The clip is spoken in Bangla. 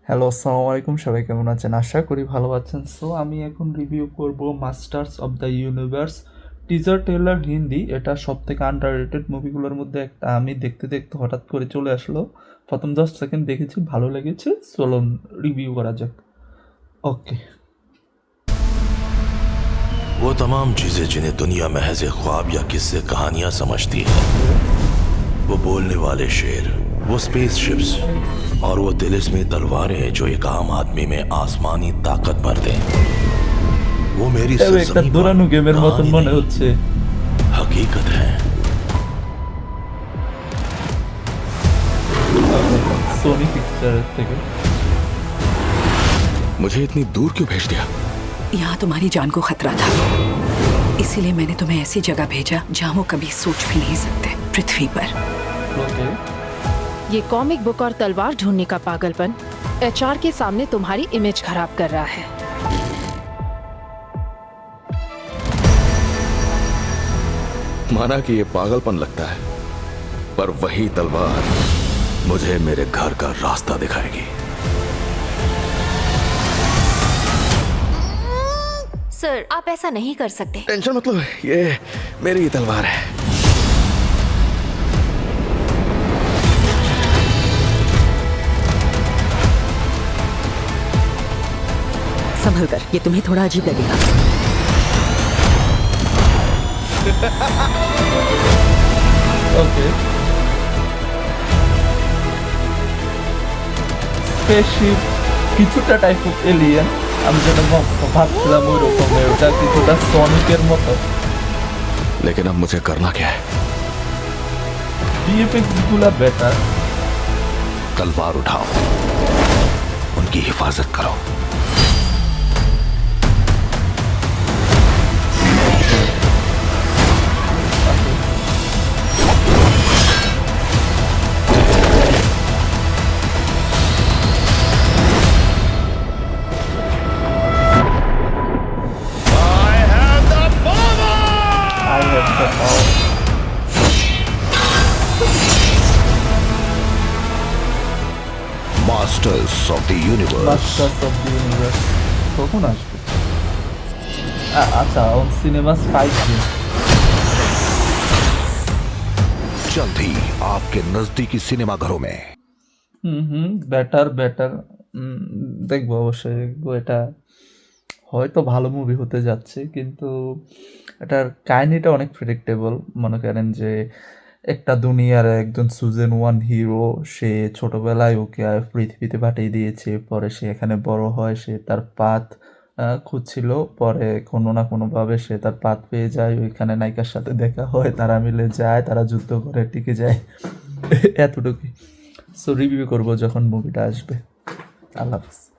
হ্যালো, আসসালামু আলাইকুম। সবাই কেমন আছেন? আশা করি ভালো আছেন। সো আমি এখন রিভিউ করব masters of the universe teaser trailer Hindi. এটা সবথেকে আন্ডাররেটেড মুভিগুলোর মধ্যে একটা। আমি দেখতে দেখতে হঠাৎ করে চলে আসলো। প্রথম 10 সেকেন্ড দেখেছি, ভালো লেগেছে। চলুন রিভিউ করা যাক। ওকে। वो तमाम चीजें जिन्हें दुनिया महज एक ख्वाब या किस्से कहानियां समझती है, वो बोलने वाले शेर, वो स्पेसशिप्स और वो तिलिस्मी तलवारें जो एक आम आदमी में आसमानी ताकत भर दें, वो मेरी তবে একটা सरजमी पर দৌড়ানো গেমের মতন कहानी মনে नहीं, হচ্ছে। हकीकत है। সোনি পিকচারের থেকে। मुझे इतनी दूर क्यों भेज दिया? यहाँ तुम्हारी जान को खतरा था, इसीलिए मैंने तुम्हें ऐसी जगह भेजा जहाँ वो कभी सोच भी नहीं सकते, पृथ्वी पर। ওকে। ये कॉमिक बुक और तलवार ढूंढने का पागलपन एचआर के सामने तुम्हारी इमेज खराब कर रहा है। माना कि ये पागलपन लगता है, पर वही तलवार मुझे मेरे घर का रास्ता दिखाएगी। सर, आप ऐसा नहीं कर सकते। टेंशन मतलब ये मेरी ही तलवार है। संभल कर, ये तुम्हें थोड़ा अजीब लगेगा। ওকে। স্পেসশিপ কিছুটা টাইপ অফ এলিয়েন। আমি যেটা ভাবছিলাম ওই রকমের, ওটা কিছুটা সনিকের মতো। लेकिन अब मुझे करना क्या है? ভিএফএক্স গুলা বেটার। तलवार उठाओ, उनकी हिफाजत करो। I have the power. Masters of the universe. Masters of the universe কখন আসবে? আচ্ছা, অন সিনেমাস 5 দিন। जल्द ही आपके नजदीकी सिनेमाघरों में। Better better. দেখবো, অবশ্যই দেখবো। এটা হয়তো ভালো মুভি হতে যাচ্ছে, কিন্তু এটার কাহিনিটা অনেক প্রেডিক্টেবল। মনে করেন যে একটা দুনিয়ার একজন সুজেন ওয়ান হিরো, সে ছোটবেলায় ওকে পৃথিবীতে পাঠিয়ে দিয়েছে। পরে সে এখানে বড় হয়, সে তার পাথ খুঁজছিল। পরে কোনো না কোনোভাবে সে তার পাথ পেয়ে যায়। ওইখানে নায়িকার সাথে দেখা হয়, তারা মিলে যায়, তারা যুদ্ধ করে টিকে যায়। এতটুকুই। সো রিভিউ করবো যখন মুভিটা আসবে। আল্লাহ হাফিজ।